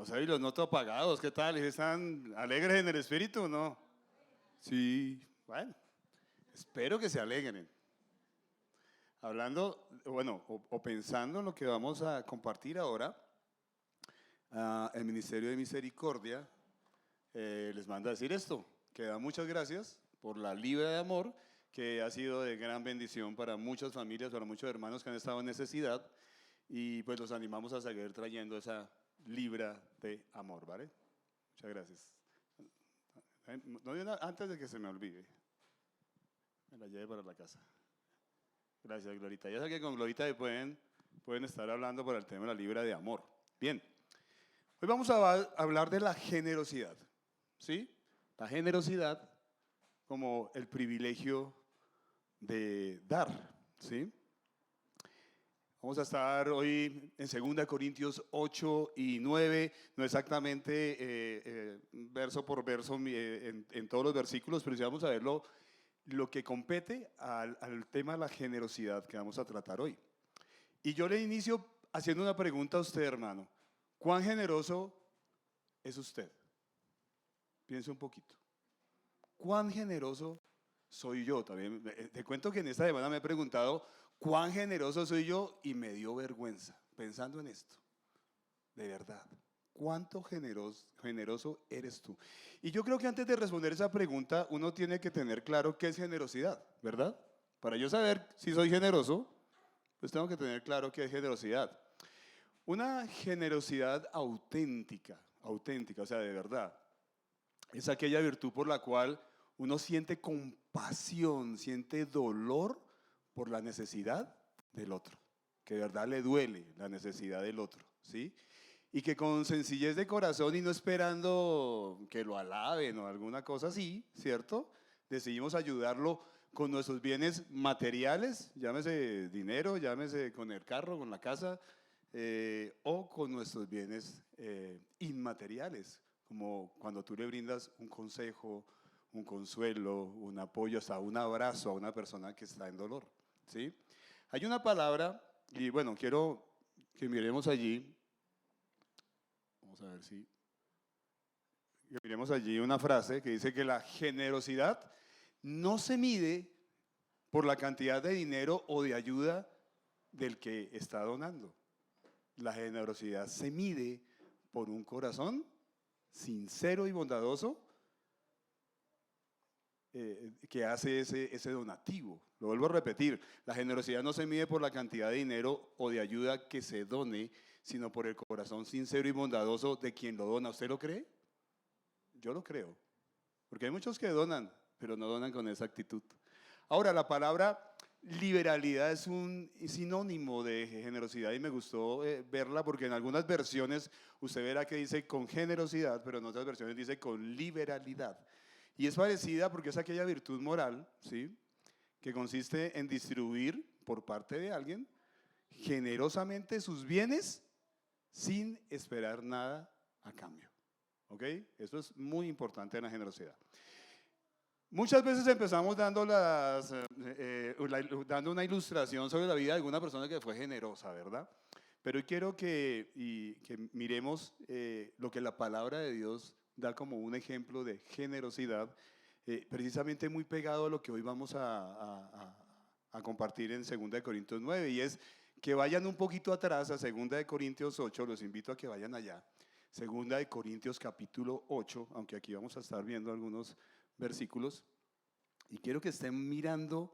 O sea, y los noto apagados, ¿qué tal? ¿Están alegres en el espíritu o no? Sí, bueno, espero que se alegren. Hablando, bueno, o pensando en lo que vamos a compartir ahora, el Ministerio de Misericordia les manda a decir esto, que da muchas gracias por la libra de amor, que ha sido de gran bendición para muchas familias, para muchos hermanos que han estado en necesidad, y pues los animamos a seguir trayendo esa libra de amor, ¿vale? Muchas gracias. No, antes de que se me olvide, me la lleve para la casa. Gracias, Glorita. Ya sé que con Glorita pueden estar hablando por el tema de la libra de amor. Bien, hoy vamos a hablar de la generosidad, ¿sí? La generosidad como el privilegio de dar, ¿sí? Vamos a estar hoy en 2 Corintios 8 y 9, no exactamente verso por verso en todos los versículos, pero sí vamos a verlo lo que compete al tema de la generosidad que vamos a tratar hoy. Y yo le inicio haciendo una pregunta a usted, hermano. ¿Cuán generoso es usted? Piense un poquito. ¿Cuán generoso soy yo? También te cuento que en esta semana me he preguntado cuán generoso soy yo y me dio vergüenza pensando en esto. De verdad. ¿Cuánto generoso eres tú? Y yo creo que antes de responder esa pregunta, uno tiene que tener claro qué es generosidad, ¿verdad? Para yo saber si soy generoso, pues tengo que tener claro qué es generosidad. Una generosidad auténtica, o sea, de verdad, es aquella virtud por la cual uno siente compasión, siente dolor por la necesidad del otro, que de verdad le duele la necesidad del otro, ¿sí? Y que con sencillez de corazón y no esperando que lo alaben o alguna cosa así, ¿cierto? Decidimos ayudarlo con nuestros bienes materiales, llámese dinero, llámese con el carro, con la casa, o con nuestros bienes inmateriales, como cuando tú le brindas un consejo, un consuelo, un apoyo, hasta un abrazo a una persona que está en dolor, ¿sí? Hay una palabra, y bueno, quiero que miremos allí. Vamos a ver si miremos allí una frase que dice que la generosidad no se mide por la cantidad de dinero o de ayuda del que está donando. La generosidad se mide por un corazón sincero y bondadoso que hace ese donativo. Lo vuelvo a repetir, la generosidad no se mide por la cantidad de dinero o de ayuda que se done, sino por el corazón sincero y bondadoso de quien lo dona. ¿Usted lo cree? Yo lo creo, porque hay muchos que donan, pero no donan con esa actitud. Ahora, la palabra liberalidad es un sinónimo de generosidad y me gustó verla porque en algunas versiones usted verá que dice con generosidad, pero en otras versiones dice con liberalidad. Y es parecida porque es aquella virtud moral, ¿sí?, que consiste en distribuir por parte de alguien generosamente sus bienes sin esperar nada a cambio. ¿Ok? Eso es muy importante en la generosidad. Muchas veces empezamos dando una ilustración sobre la vida de alguna persona que fue generosa, ¿verdad? Pero hoy quiero que miremos lo que la palabra de Dios da como un ejemplo de generosidad, precisamente muy pegado a lo que hoy vamos a compartir en 2 Corintios 9, y es que vayan un poquito atrás a 2 Corintios 8, los invito a que vayan allá. 2 Corintios capítulo 8, aunque aquí vamos a estar viendo algunos versículos, y quiero que estén mirando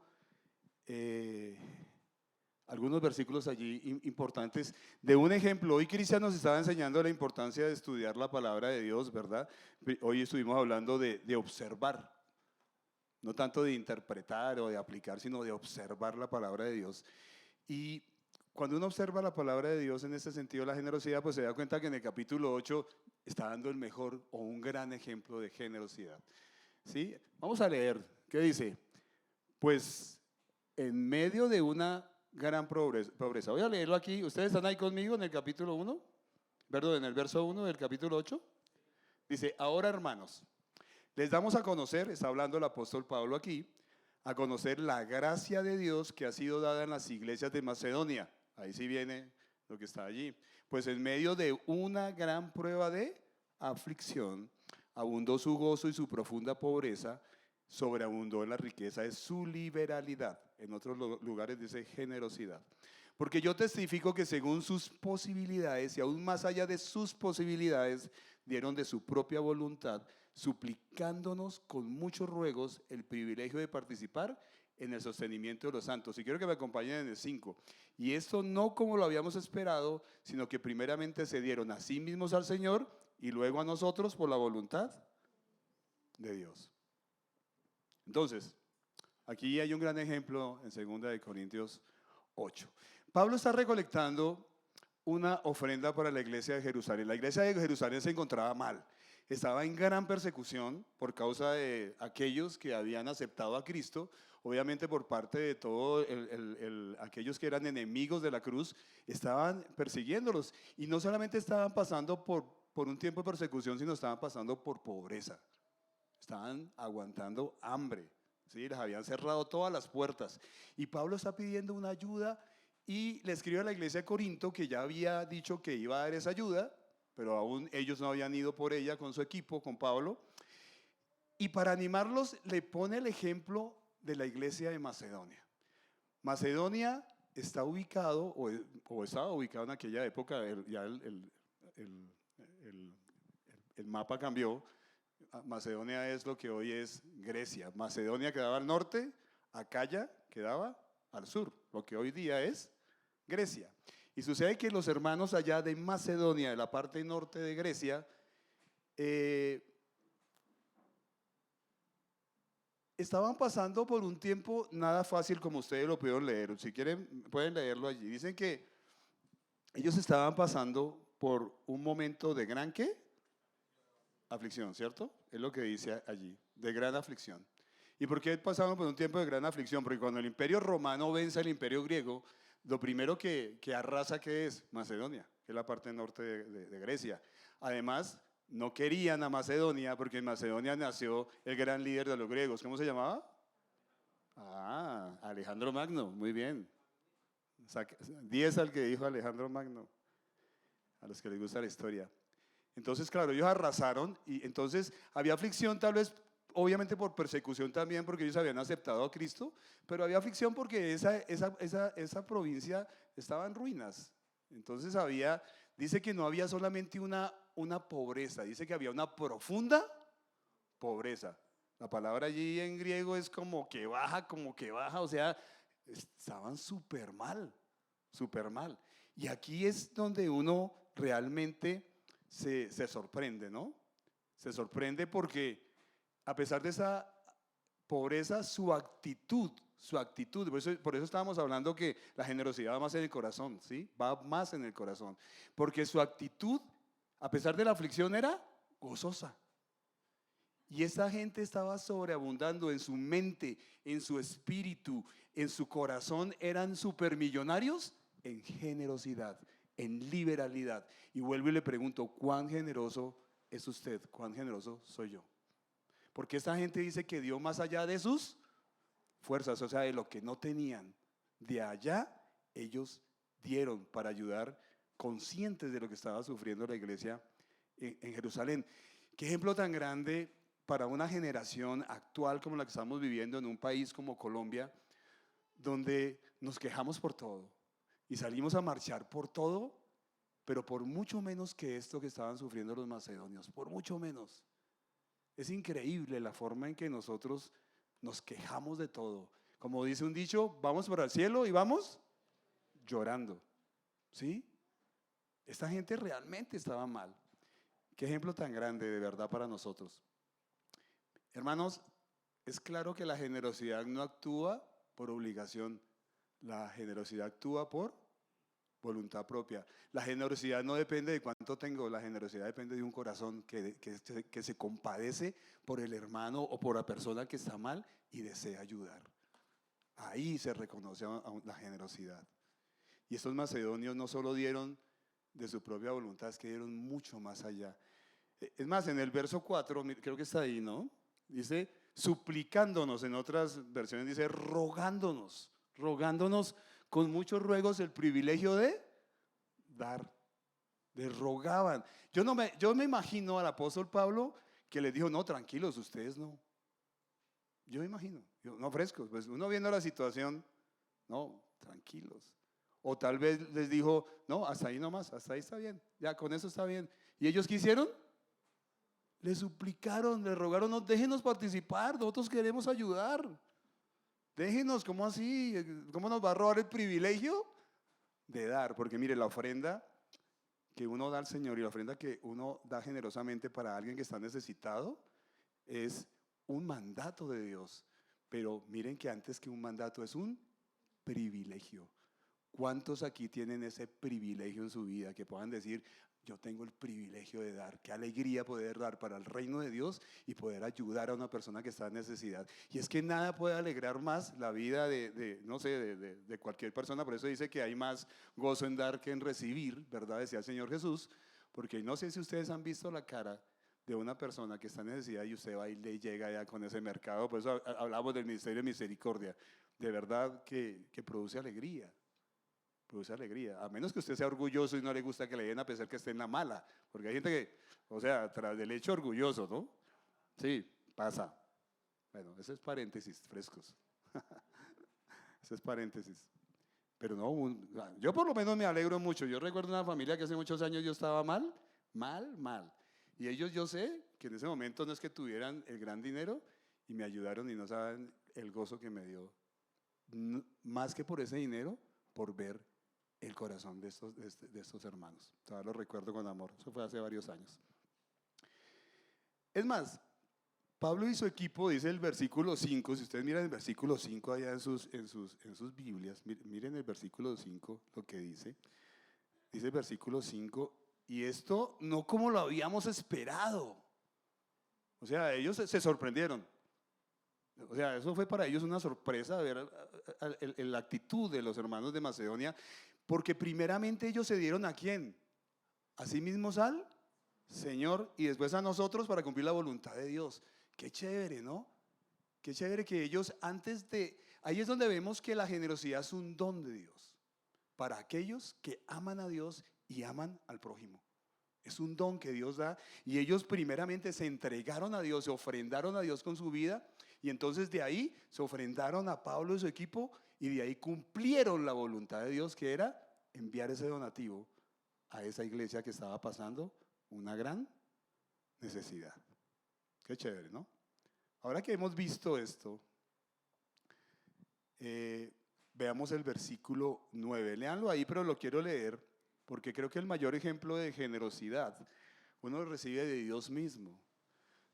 algunos versículos allí importantes de un ejemplo. Hoy Cristian nos estaba enseñando la importancia de estudiar la palabra de Dios, ¿verdad? Hoy estuvimos hablando de observar, no tanto de interpretar o de aplicar, sino de observar la palabra de Dios. Y cuando uno observa la palabra de Dios en este sentido de la generosidad, pues se da cuenta que en el capítulo 8 está dando el mejor o un gran ejemplo de generosidad, ¿sí? Vamos a leer, ¿qué dice? Pues en medio de una gran pobreza. Voy a leerlo aquí. ¿Ustedes están ahí conmigo en el capítulo 1? Perdón, en el verso 1 del capítulo 8. Dice, ahora hermanos, les damos a conocer, está hablando el apóstol Pablo aquí, a conocer la gracia de Dios que ha sido dada en las iglesias de Macedonia. Ahí sí viene lo que está allí. Pues en medio de una gran prueba de aflicción, abundó su gozo y su profunda pobreza, sobreabundó en la riqueza de su liberalidad. En otros lugares dice generosidad. Porque yo testifico que según sus posibilidades y aún más allá de sus posibilidades, dieron de su propia voluntad, suplicándonos con muchos ruegos el privilegio de participar en el sostenimiento de los santos. Y quiero que me acompañen en el 5. Y esto no como lo habíamos esperado, sino que primeramente se dieron a sí mismos al Señor y luego a nosotros por la voluntad de Dios. Entonces, aquí hay un gran ejemplo en 2 Corintios 8. Pablo está recolectando una ofrenda para la iglesia de Jerusalén. La iglesia de Jerusalén se encontraba mal. Estaba en gran persecución por causa de aquellos que habían aceptado a Cristo, obviamente por parte de todos aquellos que eran enemigos de la cruz, estaban persiguiéndolos. Y no solamente estaban pasando por un tiempo de persecución, sino estaban pasando por pobreza. Estaban aguantando hambre, ¿sí? Les habían cerrado todas las puertas. Y Pablo está pidiendo una ayuda y le escribe a la iglesia de Corinto, que ya había dicho que iba a dar esa ayuda, pero aún ellos no habían ido por ella con su equipo, con Pablo. Y para animarlos le pone el ejemplo de la iglesia de Macedonia. Macedonia está ubicado, o estaba ubicado en aquella época, ya el mapa cambió. Macedonia es lo que hoy es Grecia. Macedonia quedaba al norte, Acaya quedaba al sur, lo que hoy día es Grecia. Y sucede que los hermanos allá de Macedonia, de la parte norte de Grecia, estaban pasando por un tiempo nada fácil, como ustedes lo pudieron leer. Si quieren, pueden leerlo allí. Dicen que ellos estaban pasando por un momento de gran ¿qué? Aflicción, ¿cierto? Es lo que dice allí, de gran aflicción. ¿Y por qué pasaban por un tiempo de gran aflicción? Porque cuando el imperio romano vence al imperio griego, lo primero que arrasa, ¿qué es? Macedonia, que es la parte norte de Grecia. Además, no querían a Macedonia porque en Macedonia nació el gran líder de los griegos. ¿Cómo se llamaba? Alejandro Magno, muy bien. 10 al que dijo Alejandro Magno, a los que les gusta la historia. Entonces, claro, ellos arrasaron y entonces había aflicción tal vez, obviamente por persecución también, porque ellos habían aceptado a Cristo, pero había aflicción porque esa provincia estaba en ruinas. Entonces dice que no había solamente una pobreza, dice que había una profunda pobreza. La palabra allí en griego es como que baja, o sea, estaban súper mal, súper mal. Y aquí es donde uno realmente se sorprende, ¿no? Se sorprende porque a pesar de esa pobreza, su actitud, por eso estábamos hablando que la generosidad va más en el corazón, ¿sí? Va más en el corazón, porque su actitud, a pesar de la aflicción, era gozosa. Y esa gente estaba sobreabundando en su mente, en su espíritu, en su corazón, eran supermillonarios en generosidad, en liberalidad. Y vuelvo y le pregunto, ¿cuán generoso es usted? ¿Cuán generoso soy yo? Porque esta gente dice que dio más allá de sus fuerzas, o sea, de lo que no tenían. De allá ellos dieron para ayudar, conscientes de lo que estaba sufriendo la iglesia en Jerusalén. Qué ejemplo tan grande para una generación actual como la que estamos viviendo en un país como Colombia, donde nos quejamos por todo y salimos a marchar por todo, pero por mucho menos que esto que estaban sufriendo los macedonios, por mucho menos. Es increíble la forma en que nosotros nos quejamos de todo. Como dice un dicho, vamos para el cielo y vamos llorando, ¿sí? Esta gente realmente estaba mal. Qué ejemplo tan grande de verdad para nosotros. Hermanos, es claro que la generosidad no actúa por obligación. La generosidad actúa por voluntad propia. La generosidad no depende de cuánto tengo, la generosidad depende de un corazón que se compadece por el hermano o por la persona que está mal y desea ayudar. Ahí se reconoce la generosidad. Y estos macedonios no solo dieron de su propia voluntad, es que dieron mucho más allá. Es más, en el verso 4, creo que está ahí, ¿no? Dice, suplicándonos, en otras versiones dice, rogándonos con muchos ruegos el privilegio de dar. Les rogaban. Yo me imagino al apóstol Pablo que les dijo, no, tranquilos, ustedes no. Yo me imagino, no frescos, pues uno viendo la situación, no, tranquilos. O tal vez les dijo, no, hasta ahí nomás, hasta ahí está bien, ya con eso está bien. ¿Y ellos qué hicieron? Le suplicaron, le rogaron, no, déjenos participar, nosotros queremos ayudar. Déjenos, ¿cómo así? ¿Cómo nos va a robar el privilegio de dar? Porque mire, la ofrenda que uno da al Señor y la ofrenda que uno da generosamente para alguien que está necesitado es un mandato de Dios. Pero miren que antes que un mandato es un privilegio. ¿Cuántos aquí tienen ese privilegio en su vida que puedan decir, yo tengo el privilegio de dar? Qué alegría poder dar para el reino de Dios y poder ayudar a una persona que está en necesidad. Y es que nada puede alegrar más la vida no sé, de cualquier persona. Por eso dice que hay más gozo en dar que en recibir, ¿verdad? Decía el Señor Jesús. Porque no sé si ustedes han visto la cara de una persona que está en necesidad y usted va y le llega ya con ese mercado. Por eso hablamos del Ministerio de Misericordia. De verdad que produce alegría. Produce alegría, a menos que usted sea orgulloso y no le gusta que le den a pesar que esté en la mala, porque hay gente que, o sea, tras del hecho orgulloso, ¿no? Sí, pasa. Bueno, ese es paréntesis, frescos. Ese es paréntesis. Pero no, yo por lo menos me alegro mucho. Yo recuerdo una familia que hace muchos años yo estaba mal. Y ellos, yo sé que en ese momento no es que tuvieran el gran dinero y me ayudaron y no saben el gozo que me dio. Más que por ese dinero, por ver el corazón de estos hermanos. Todavía lo recuerdo con amor. Eso fue hace varios años. Es más, Pablo y su equipo, dice el versículo 5, si ustedes miran el versículo 5 allá en sus Biblias, miren el versículo 5, lo que dice. Dice el versículo 5, y esto no como lo habíamos esperado. O sea, ellos se sorprendieron. O sea, eso fue para ellos una sorpresa ver la actitud de los hermanos de Macedonia, porque primeramente ellos se dieron ¿a quién? A sí mismos al Señor y después a nosotros para cumplir la voluntad de Dios. Qué chévere, ¿no? Qué chévere que ellos ahí es donde vemos que la generosidad es un don de Dios para aquellos que aman a Dios y aman al prójimo. Es un don que Dios da y ellos primeramente se entregaron a Dios, se ofrendaron a Dios con su vida y entonces de ahí se ofrendaron a Pablo y su equipo y de ahí cumplieron la voluntad de Dios, que era enviar ese donativo a esa iglesia que estaba pasando una gran necesidad. Qué chévere, ¿no? Ahora que hemos visto esto, veamos el versículo 9. Léanlo ahí, pero lo quiero leer porque creo que el mayor ejemplo de generosidad uno lo recibe de Dios mismo.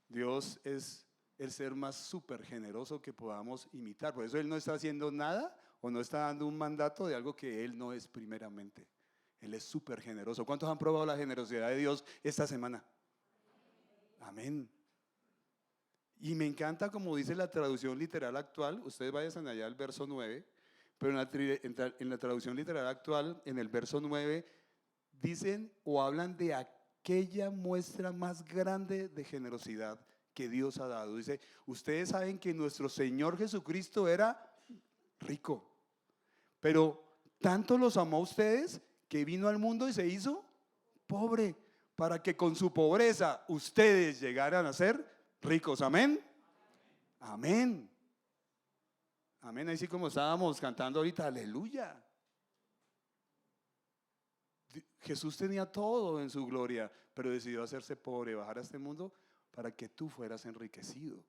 Dios es el ser más súper generoso que podamos imitar. Por eso Él no está haciendo nada o no está dando un mandato de algo que Él no es primeramente. Él es súper generoso. ¿Cuántos han probado la generosidad de Dios esta semana? Amén. Y me encanta como dice la traducción literal actual. Ustedes vayan allá al verso 9. Pero en la traducción literal actual, en el verso 9, dicen o hablan de aquella muestra más grande de generosidad que Dios ha dado. Dice, ustedes saben que nuestro Señor Jesucristo era rico, pero tanto los amó a ustedes que vino al mundo y se hizo pobre, para que con su pobreza ustedes llegaran a ser ricos. Amén. Amén. Amén. Así como estábamos cantando ahorita, aleluya. Jesús tenía todo en su gloria, pero decidió hacerse pobre, bajar a este mundo para que tú fueras enriquecido.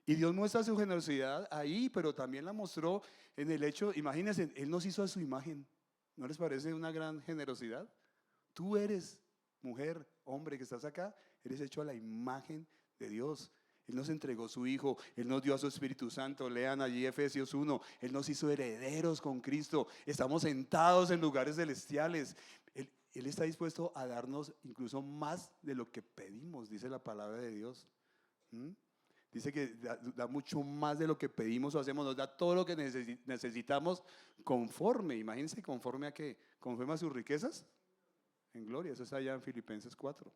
Y Dios muestra su generosidad ahí, pero también la mostró en el hecho, imagínense, Él nos hizo a su imagen. ¿No les parece una gran generosidad? Tú eres mujer, hombre que estás acá, eres hecho a la imagen de Dios. Él nos entregó su Hijo, Él nos dio a su Espíritu Santo. Lean allí Efesios 1, Él nos hizo herederos con Cristo. Estamos sentados en lugares celestiales. Él está dispuesto a darnos incluso más de lo que pedimos, dice la palabra de Dios. Dice que da mucho más de lo que pedimos o hacemos, nos da todo lo que necesitamos conforme, imagínense, conforme a qué, conforme a sus riquezas en gloria. Eso está allá en Filipenses 4.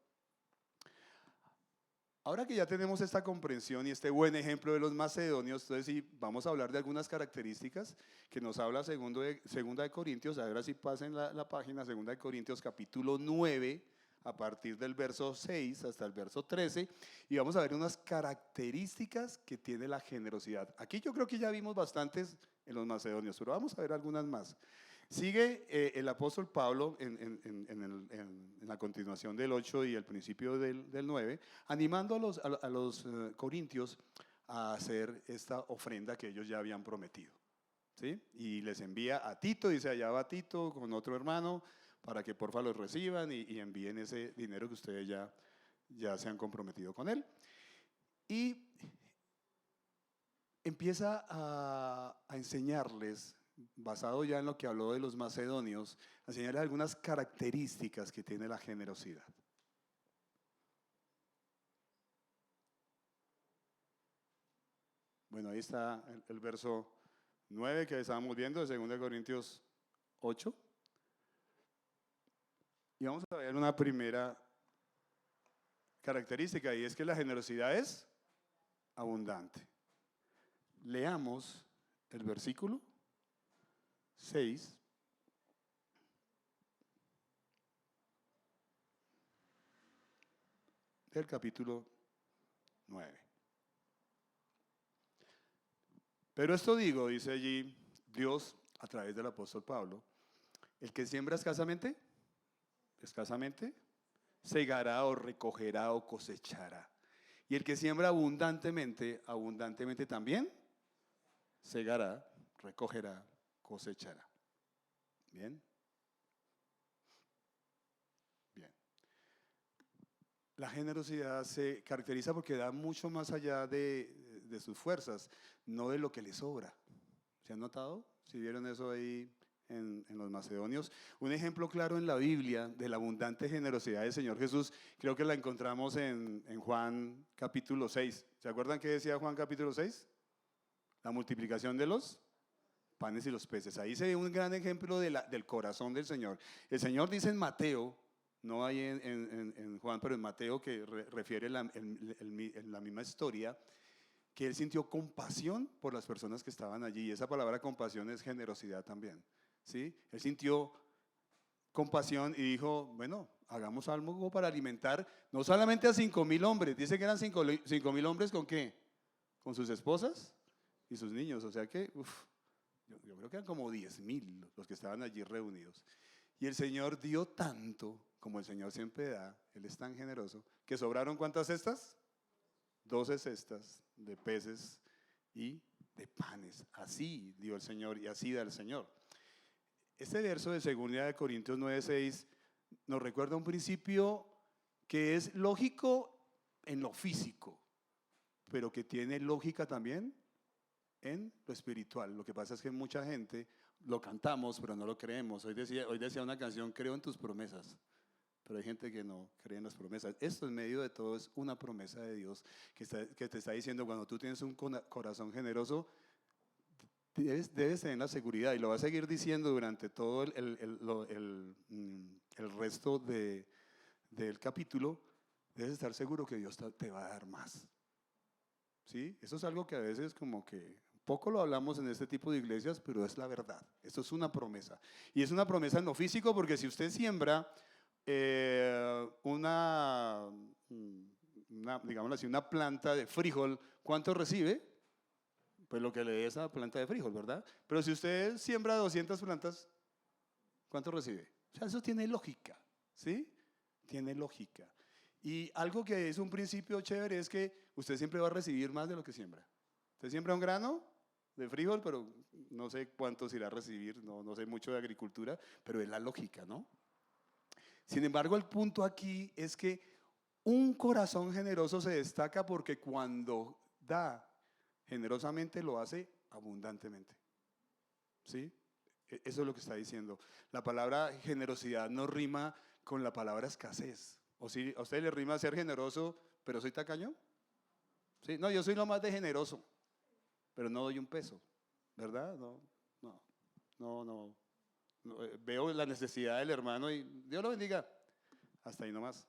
Ahora que ya tenemos esta comprensión y este buen ejemplo de los macedonios, entonces sí, vamos a hablar de algunas características que nos habla segunda de Corintios. Ahora sí pasen la página, segunda de Corintios capítulo 9, a partir del verso 6 hasta el verso 13, y vamos a ver unas características que tiene la generosidad. Aquí yo creo que ya vimos bastantes en los macedonios, pero vamos a ver algunas más. Sigue el apóstol Pablo en la continuación del 8 y el principio del 9, animando a los corintios a hacer esta ofrenda que ellos ya habían prometido. ¿Sí? Y les envía a Tito, dice: allá va Tito con otro hermano, para que porfa los reciban y envíen ese dinero que ustedes ya se han comprometido con él. Y empieza a enseñarles, basado ya en lo que habló de los macedonios, a enseñarles algunas características que tiene la generosidad. Bueno, ahí está el verso 9 que estábamos viendo de 2 Corintios 8. Y vamos a ver una primera característica, y es que la generosidad es abundante. Leamos el versículo 6 del capítulo 9. Pero esto digo, dice allí Dios a través del apóstol Pablo: el que siembra escasamente, segará o recogerá o cosechará. Y el que siembra abundantemente, abundantemente también segará, recogerá, cosechará. Bien. Bien. La generosidad se caracteriza porque da mucho más allá de sus fuerzas, no de lo que le sobra. ¿Se han notado? ¿Si vieron eso ahí en los macedonios? Un ejemplo claro en la Biblia de la abundante generosidad del Señor Jesús, creo que la encontramos en Juan capítulo 6. ¿Se acuerdan qué decía Juan capítulo 6? La multiplicación de los panes y los peces. Ahí se ve un gran ejemplo del corazón del Señor. El Señor dice en Mateo, no hay en Juan, pero en Mateo, que refiere en la misma historia, que Él sintió compasión por las personas que estaban allí. Y esa palabra compasión es generosidad también, ¿sí? Él sintió compasión y dijo: bueno, hagamos algo para alimentar no solamente a 5,000 hombres. Dice que eran 5,000 hombres, ¿con qué? Con sus esposas y sus niños. O sea que, yo creo que eran como 10,000 los que estaban allí reunidos. Y el Señor dio tanto, como el Señor siempre da. Él es tan generoso, que sobraron ¿cuántas cestas? 12 cestas de peces y de panes. Así dio el Señor y así da el Señor. Este verso de 2 Corintios 9:6 nos recuerda un principio que es lógico en lo físico, pero que tiene lógica también en lo espiritual. Lo que pasa es que mucha gente lo cantamos, pero no lo creemos. Hoy decía una canción: creo en tus promesas. Pero hay gente que no cree en las promesas. Esto en medio de todo es una promesa de Dios que te está diciendo: cuando tú tienes un corazón generoso, debes tener la seguridad, y lo va a seguir diciendo durante todo el resto del capítulo. Debes estar seguro que Dios te va a dar más. ¿Sí? Eso es algo que a veces como que poco lo hablamos en este tipo de iglesias, pero es la verdad. Esto es una promesa. Y es una promesa en lo físico, porque si usted siembra digámoslo así, una planta de frijol, ¿cuánto recibe? Pues lo que le dé esa planta de frijol, ¿verdad? Pero si usted siembra 200 plantas, ¿cuánto recibe? O sea, eso tiene lógica, ¿sí? Tiene lógica. Y algo que es un principio chévere es que usted siempre va a recibir más de lo que siembra. Usted siembra un grano de frijol, pero no sé cuántos irá a recibir, no sé mucho de agricultura, pero es la lógica, ¿no? Sin embargo, el punto aquí es que un corazón generoso se destaca porque cuando da generosamente lo hace abundantemente. ¿Sí? Eso es lo que está diciendo. La palabra generosidad no rima con la palabra escasez. ¿O si a usted le rima ser generoso, pero soy tacaño? ¿Sí? No, yo soy lo más de generoso, pero no doy un peso, ¿verdad? No. Veo la necesidad del hermano y Dios lo bendiga. Hasta ahí nomás.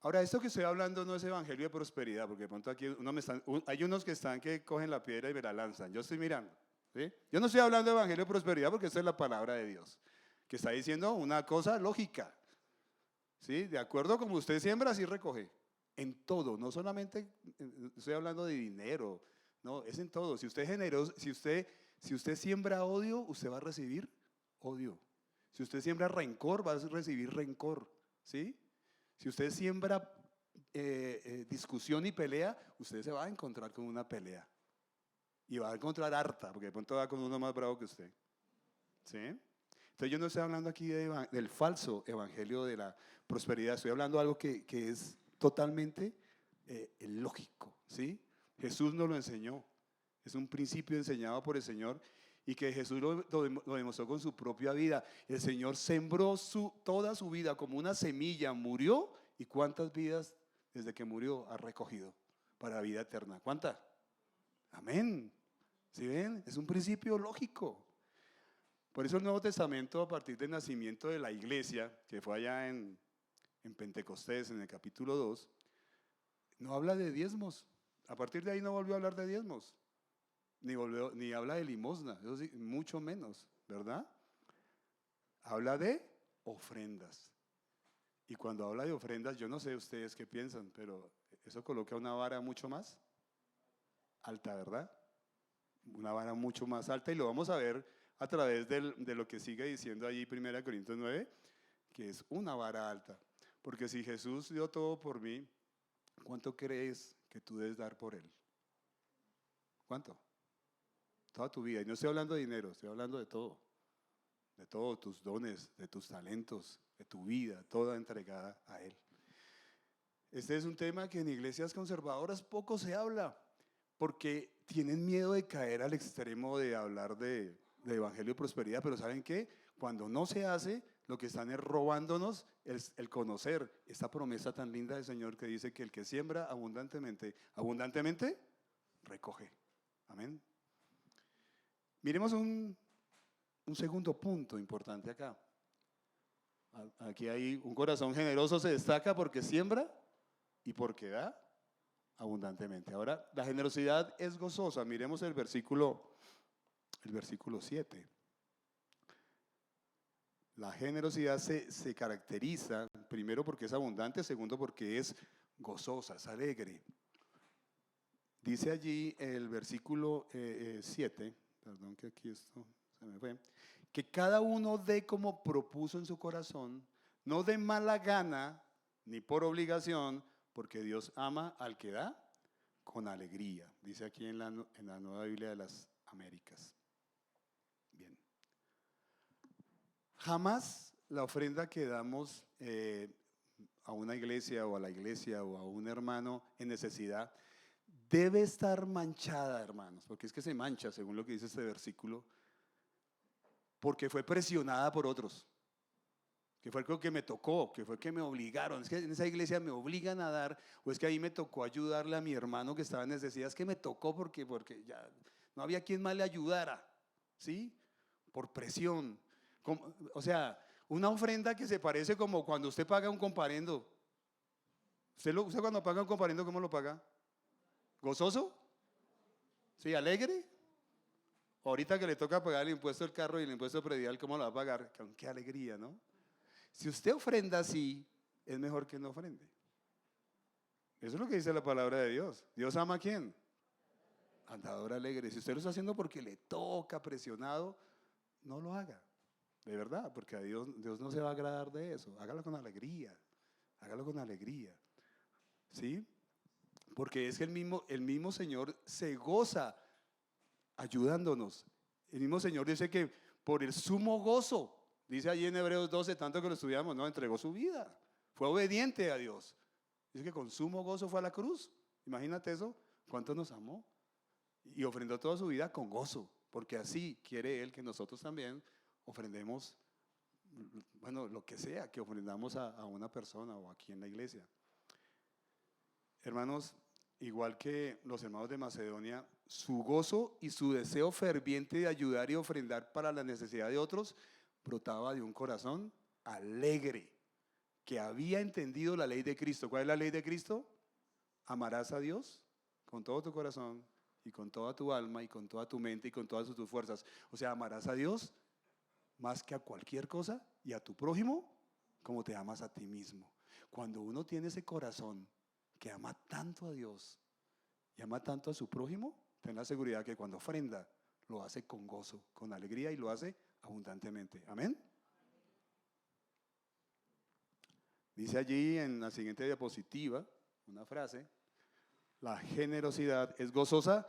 Ahora, esto que estoy hablando no es evangelio de prosperidad, porque de pronto aquí hay unos que están que cogen la piedra y me la lanzan. Yo estoy mirando, ¿sí? Yo no estoy hablando de evangelio de prosperidad porque esta es la palabra de Dios, que está diciendo una cosa lógica, ¿sí? De acuerdo como usted siembra, así recoge. En todo, no solamente estoy hablando de dinero, no, es en todo. Si usted es generoso, si usted siembra odio, usted va a recibir odio. Si usted siembra rencor, va a recibir rencor, ¿sí? Si usted siembra discusión y pelea, usted se va a encontrar con una pelea. Y va a encontrar harta, porque de pronto va con uno más bravo que usted. ¿Sí? Entonces yo no estoy hablando aquí del falso evangelio de la prosperidad, estoy hablando de algo que es totalmente lógico. ¿Sí? Jesús nos lo enseñó. Es un principio enseñado por el Señor y que Jesús lo demostró con su propia vida. El Señor sembró toda su vida como una semilla, murió, y ¿cuántas vidas desde que murió ha recogido para la vida eterna? ¿Cuántas? Amén. ¿Sí ven? Es un principio lógico. Por eso el Nuevo Testamento, a partir del nacimiento de la iglesia, que fue allá en Pentecostés, en el capítulo 2, no habla de diezmos. A partir de ahí no volvió a hablar de diezmos. Ni habla de limosna, eso sí, mucho menos, ¿verdad? Habla de ofrendas. Y cuando habla de ofrendas, yo no sé ustedes qué piensan, pero eso coloca una vara mucho más alta, ¿verdad? Una vara mucho más alta, y lo vamos a ver a través de lo que sigue diciendo allí 1 Corintios 9, que es una vara alta. Porque si Jesús dio todo por mí, ¿cuánto crees que tú debes dar por Él? ¿Cuánto? Toda tu vida. Y no estoy hablando de dinero, estoy hablando de todo. De todos tus dones, de tus talentos, de tu vida, toda entregada a Él. Este es un tema que en iglesias conservadoras poco se habla, porque tienen miedo de caer al extremo de hablar de evangelio de prosperidad, pero ¿saben qué? Cuando no se hace, lo que están es robándonos el conocer esta promesa tan linda del Señor que dice que el que siembra abundantemente, abundantemente recoge. Amén. Miremos un segundo punto importante acá. Aquí hay un corazón generoso, se destaca porque siembra y porque da abundantemente. Ahora, la generosidad es gozosa. Miremos el versículo 7. La generosidad se caracteriza, primero porque es abundante, segundo porque es gozosa, es alegre. Dice allí el versículo 7, perdón que aquí esto se me fue, que cada uno dé como propuso en su corazón, no de mala gana ni por obligación, porque Dios ama al que da con alegría. Dice aquí en la Nueva Biblia de las Américas. Bien. Jamás la ofrenda que damos a una iglesia o a la iglesia o a un hermano en necesidad debe estar manchada, hermanos, porque es que se mancha, según lo que dice este versículo, porque fue presionada por otros, que fue algo que me tocó, que fue que me obligaron. Es que en esa iglesia me obligan a dar, o es que ahí me tocó ayudarle a mi hermano que estaba en necesidad. Es que me tocó porque ya no había quien más le ayudara, ¿sí? Por presión. O sea, una ofrenda que se parece como cuando usted paga un comparendo. ¿Usted cuando paga un comparendo, cómo lo paga? ¿Gozoso? ¿Sí? ¿Alegre? Ahorita que le toca pagar el impuesto del carro y el impuesto predial, ¿cómo lo va a pagar? Con qué alegría, ¿no? Si usted ofrenda así, es mejor que no ofrende. Eso es lo que dice la palabra de Dios. ¿Dios ama a quién? Al dador alegre. Si usted lo está haciendo porque le toca presionado, no lo haga. De verdad, porque a Dios no se va a agradar de eso. Hágalo con alegría. Hágalo con alegría. ¿Sí? Porque es que el mismo Señor se goza ayudándonos. El mismo Señor dice que por el sumo gozo, dice allí en Hebreos 12, tanto que lo estudiamos, no, entregó su vida. Fue obediente a Dios. Dice que con sumo gozo fue a la cruz. Imagínate eso, cuánto nos amó. Y ofrendó toda su vida con gozo, porque así quiere Él que nosotros también ofrendemos, bueno, lo que sea, que ofrendamos a una persona o aquí en la iglesia. Hermanos, igual que los hermanos de Macedonia, su gozo y su deseo ferviente de ayudar y ofrendar para la necesidad de otros brotaba de un corazón alegre, que había entendido la ley de Cristo. ¿Cuál es la ley de Cristo? Amarás a Dios con todo tu corazón y con toda tu alma y con toda tu mente y con todas tus fuerzas. O sea, amarás a Dios más que a cualquier cosa y a tu prójimo como te amas a ti mismo. Cuando uno tiene ese corazón que ama tanto a Dios y ama tanto a su prójimo, ten la seguridad que cuando ofrenda lo hace con gozo, con alegría y lo hace abundantemente. Amén. Dice allí en la siguiente diapositiva una frase: la generosidad es gozosa,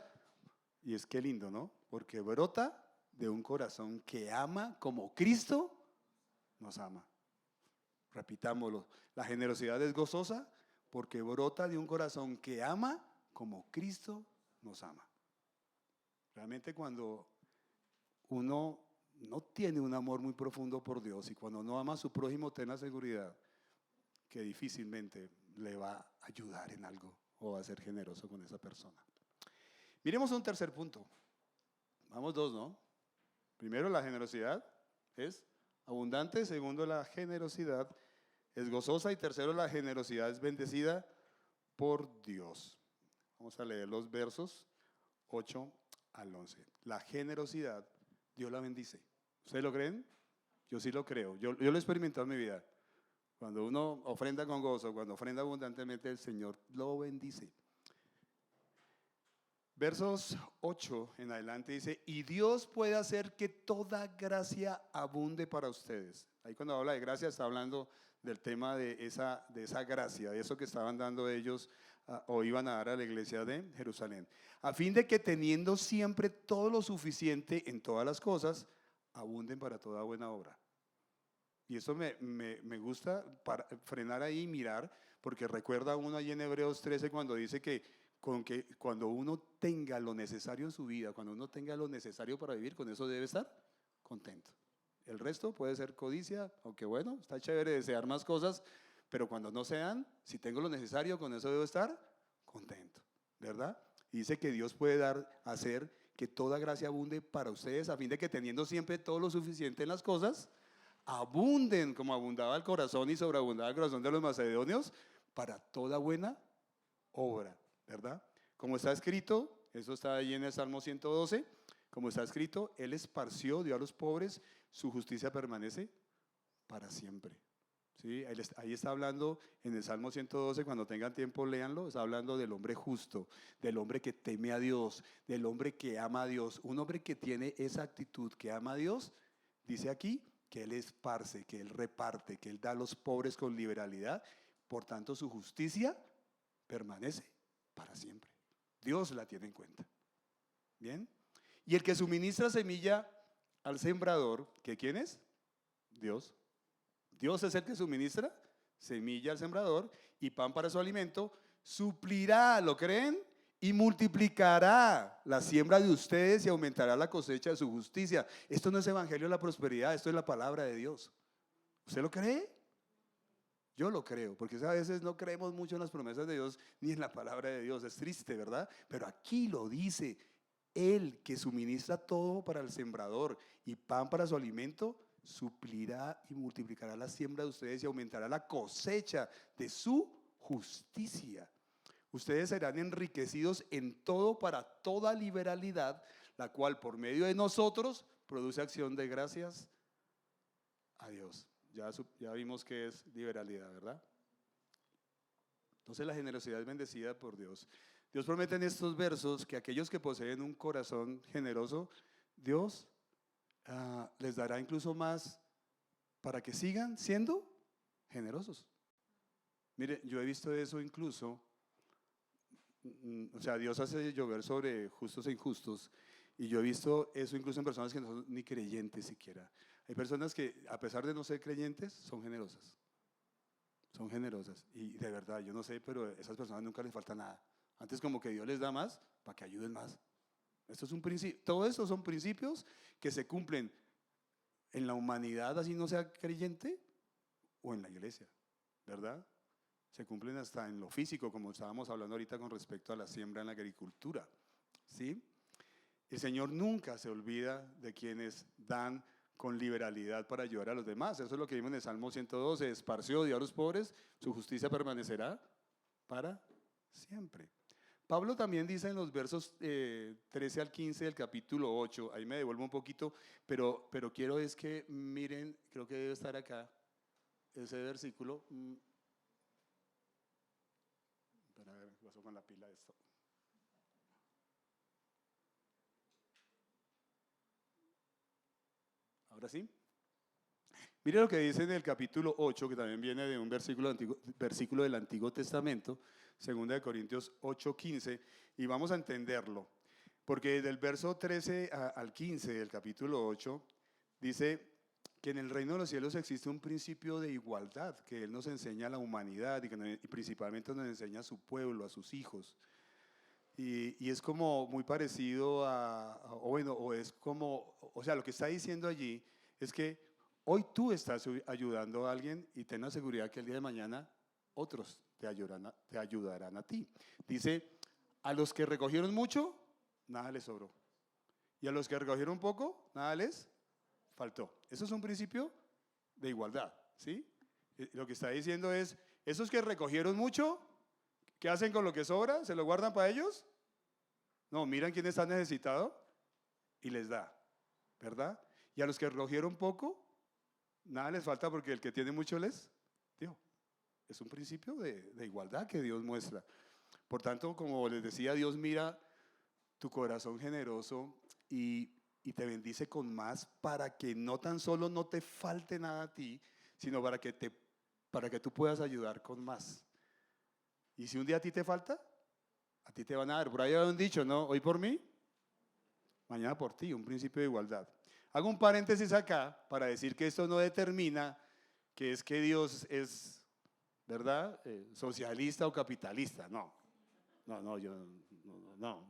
y es que lindo, ¿no? Porque brota de un corazón que ama como Cristo nos ama. Repitámoslo, la generosidad es gozosa porque brota de un corazón que ama como Cristo nos ama. Realmente cuando uno no tiene un amor muy profundo por Dios y cuando no ama a su prójimo, ten la seguridad que difícilmente le va a ayudar en algo o va a ser generoso con esa persona. Miremos un tercer punto. Vamos dos, ¿no? Primero, la generosidad es abundante. Segundo, la generosidad es gozosa. Y tercero, la generosidad es bendecida por Dios. Vamos a leer los versos 8 al 11. La generosidad, Dios la bendice. ¿Ustedes lo creen? Yo sí lo creo. Yo lo he experimentado en mi vida. Cuando uno ofrenda con gozo, cuando ofrenda abundantemente, el Señor lo bendice. Versos 8 en adelante dice: y Dios puede hacer que toda gracia abunde para ustedes. Ahí cuando habla de gracia está hablando del tema de esa gracia, de eso que estaban dando ellos o iban a dar a la iglesia de Jerusalén. A fin de que teniendo siempre todo lo suficiente en todas las cosas, abunden para toda buena obra. Y eso me gusta para frenar ahí y mirar, porque recuerda uno ahí en Hebreos 13 cuando dice que cuando uno tenga lo necesario en su vida, cuando uno tenga lo necesario para vivir, con eso debe estar contento. El resto puede ser codicia, aunque bueno, está chévere desear más cosas, pero cuando no sean, si tengo lo necesario, con eso debo estar contento, ¿verdad? Y dice que Dios puede hacer que toda gracia abunde para ustedes, a fin de que teniendo siempre todo lo suficiente en las cosas, abunden como abundaba el corazón y sobreabundaba el corazón de los macedonios para toda buena obra, ¿verdad? Como está escrito, eso está ahí en el Salmo 112, como está escrito, Él esparció, dio a los pobres, su justicia permanece para siempre. ¿Sí? Ahí está hablando en el Salmo 112, cuando tengan tiempo léanlo, está hablando del hombre justo, del hombre que teme a Dios, del hombre que ama a Dios. Un hombre que tiene esa actitud, que ama a Dios, dice aquí que Él esparce, que Él reparte, que Él da a los pobres con liberalidad, por tanto su justicia permanece para siempre. Dios la tiene en cuenta. ¿Bien? Y el que suministra semilla al sembrador, ¿que quién es? Dios. Dios es el que suministra semilla al sembrador y pan para su alimento, suplirá, ¿lo creen? Y multiplicará la siembra de ustedes y aumentará la cosecha de su justicia. Esto no es evangelio de la prosperidad, esto es la palabra de Dios. ¿Usted lo cree? Yo lo creo, porque a veces no creemos mucho en las promesas de Dios ni en la palabra de Dios. Es triste, ¿verdad? Pero aquí lo dice: Él que suministra todo para el sembrador y pan para su alimento, suplirá y multiplicará la siembra de ustedes y aumentará la cosecha de su justicia. Ustedes serán enriquecidos en todo para toda liberalidad, la cual por medio de nosotros produce acción de gracias a Dios. Ya vimos que es liberalidad, ¿verdad? Entonces la generosidad es bendecida por Dios. Dios promete en estos versos que aquellos que poseen un corazón generoso, Dios les dará incluso más para que sigan siendo generosos. Mire, yo he visto eso incluso, o sea, Dios hace llover sobre justos e injustos, y yo he visto eso incluso en personas que no son ni creyentes siquiera. Hay personas que, a pesar de no ser creyentes, son generosas. Son generosas. Y de verdad, yo no sé, pero a esas personas nunca les falta nada. Antes como que Dios les da más para que ayuden más. Esto es un principio. Todo esto son principios que se cumplen en la humanidad, así no sea creyente, o en la iglesia, ¿verdad? Se cumplen hasta en lo físico, como estábamos hablando ahorita con respecto a la siembra en la agricultura, ¿sí? El Señor nunca se olvida de quienes dan con liberalidad para ayudar a los demás. Eso es lo que vimos en el Salmo 112, esparció, dio a los pobres, su justicia permanecerá para siempre. Pablo también dice en los versos 13 al 15 del capítulo 8, ahí me devuelvo un poquito, pero quiero es que miren, creo que debe estar acá, ese versículo. Espera, a ver qué pasó con la pila de esto. Ahora sí. Mire lo que dice en el capítulo 8, que también viene de un versículo del Antiguo Testamento, 2 Corintios 8:15, y vamos a entenderlo. Porque del verso 13 al 15 del capítulo 8, dice que en el reino de los cielos existe un principio de igualdad, que Él nos enseña a la humanidad y principalmente nos enseña a su pueblo, a sus hijos. Y es como muy parecido o sea, lo que está diciendo allí es que hoy tú estás ayudando a alguien y ten la seguridad que el día de mañana otros te ayudarán a ti. Dice, a los que recogieron mucho, nada les sobró. Y a los que recogieron poco, nada les faltó. Eso es un principio de igualdad, ¿sí? Lo que está diciendo es, esos que recogieron mucho, ¿qué hacen con lo que sobra? ¿Se lo guardan para ellos? No, miran quién está necesitado y les da, ¿verdad? Y a los que recogieron poco, nada les falta porque el que tiene mucho les dio. Es un principio de igualdad que Dios muestra. Por tanto, como les decía, Dios mira tu corazón generoso y te bendice con más para que no tan solo no te falte nada a ti, sino para que tú puedas ayudar con más. Y si un día a ti te falta, a ti te van a dar. Por ahí hay un dicho, ¿no? Hoy por mí, mañana por ti, un principio de igualdad. Hago un paréntesis acá para decir que esto no determina que es que Dios es, ¿verdad? Socialista o capitalista. No,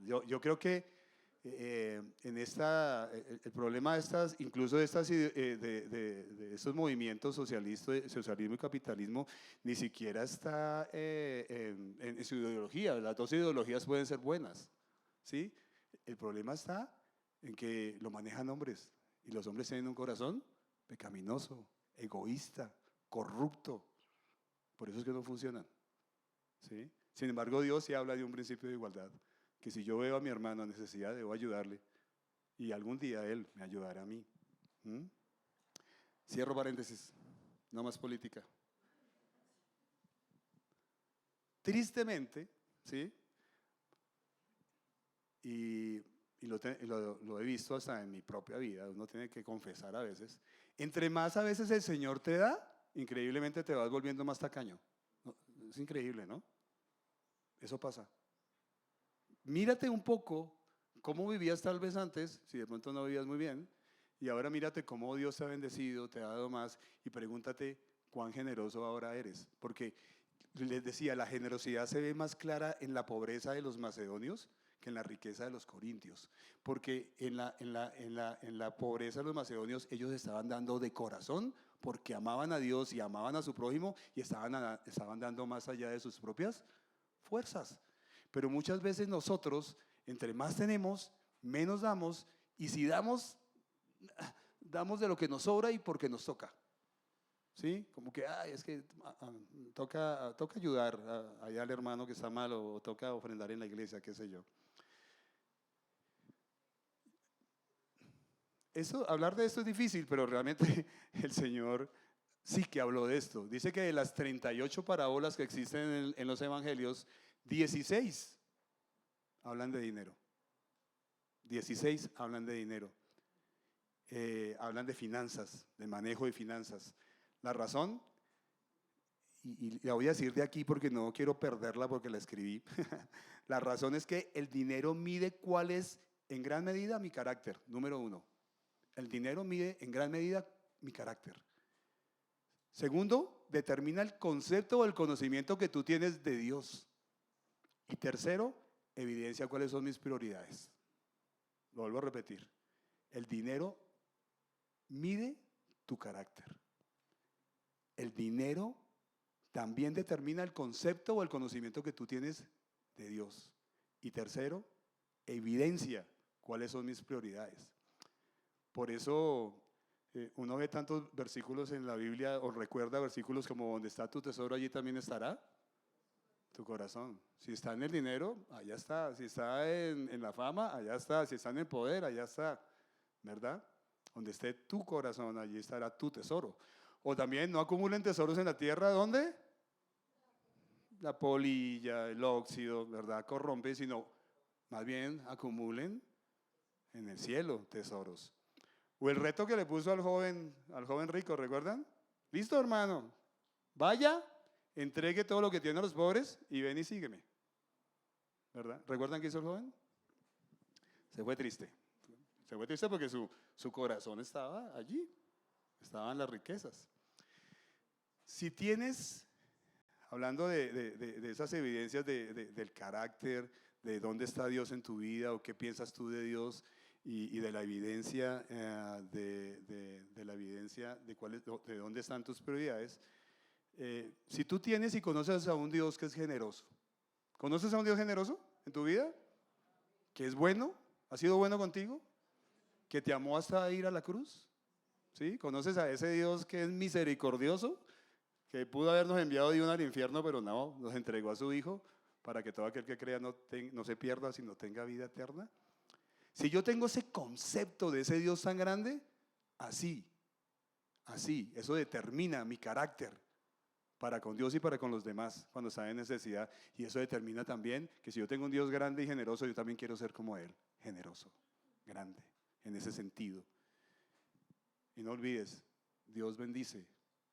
yo creo que en el problema de estas, incluso de estos movimientos socialismo y capitalismo, ni siquiera está en su ideología. Las dos ideologías pueden ser buenas, ¿sí? El problema está en que lo manejan hombres, y los hombres tienen un corazón pecaminoso, egoísta, corrupto. Por eso es que no funcionan, ¿sí? Sin embargo, Dios sí habla de un principio de igualdad, que si yo veo a mi hermano en necesidad, debo ayudarle, y algún día él me ayudará a mí. Cierro paréntesis, no más política. Tristemente, ¿sí? Y lo he visto hasta en mi propia vida, uno tiene que confesar a veces, entre más a veces el Señor te da, increíblemente te vas volviendo más tacaño. Es increíble, ¿no? Eso pasa. Mírate un poco cómo vivías tal vez antes, si de pronto no vivías muy bien, y ahora mírate cómo Dios te ha bendecido, te ha dado más, y pregúntate cuán generoso ahora eres. Porque les decía, la generosidad se ve más clara en la pobreza de los macedonios que en la riqueza de los corintios. Porque en la pobreza de los macedonios ellos estaban dando de corazón porque amaban a Dios y amaban a su prójimo y estaban dando más allá de sus propias fuerzas. Pero muchas veces nosotros, entre más tenemos, menos damos, y si damos de lo que nos sobra y porque nos toca. ¿Sí? Como que, es que toca ayudar allá al hermano que está mal, o toca ofrendar en la iglesia, qué sé yo. Hablar de esto es difícil, pero realmente el Señor sí que habló de esto. Dice que de las 38 parábolas que existen en los evangelios, 16 hablan de dinero. 16 hablan de dinero. Hablan de finanzas, de manejo de finanzas. La razón, y la voy a decir de aquí porque no quiero perderla porque la escribí. La razón es que el dinero mide cuál es en gran medida mi carácter, número uno. El dinero mide en gran medida mi carácter. Segundo, determina el concepto o el conocimiento que tú tienes de Dios. Y tercero, evidencia cuáles son mis prioridades. Lo vuelvo a repetir. El dinero mide tu carácter. El dinero también determina el concepto o el conocimiento que tú tienes de Dios. Y tercero, evidencia cuáles son mis prioridades. Por eso uno ve tantos versículos en la Biblia o recuerda versículos como donde está tu tesoro, allí también estará tu corazón. Si está en el dinero, allá está. Si está en la fama, allá está. Si está en el poder, allá está. ¿Verdad? Donde esté tu corazón, allí estará tu tesoro. O también no acumulen tesoros en la tierra, ¿dónde? La polilla, el óxido, ¿verdad? Corrompe, sino más bien acumulen en el cielo tesoros. O el reto que le puso al joven rico, ¿recuerdan? Listo, hermano. Vaya, entregue todo lo que tiene a los pobres y ven y sígueme. ¿Verdad? ¿Recuerdan qué hizo el joven? Se fue triste. Se fue triste porque su corazón estaba allí. Estaban las riquezas. Si tienes, hablando de esas evidencias del carácter, de dónde está Dios en tu vida o qué piensas tú de Dios y de la evidencia, de la evidencia de dónde están tus prioridades, si tú tienes y conoces a un Dios que es generoso, ¿conoces a un Dios generoso en tu vida? ¿Que es bueno? ¿Ha sido bueno contigo? ¿Que te amó hasta ir a la cruz? ¿Sí? ¿Conoces a ese Dios que es misericordioso? Que pudo habernos enviado de uno al infierno, pero no, nos entregó a su Hijo para que todo aquel que crea no se pierda, sino tenga vida eterna. Si yo tengo ese concepto de ese Dios tan grande, así, eso determina mi carácter para con Dios y para con los demás cuando está en necesidad. Y eso determina también que si yo tengo un Dios grande y generoso, yo también quiero ser como Él, generoso, grande, en ese sentido. Y no olvides, Dios bendice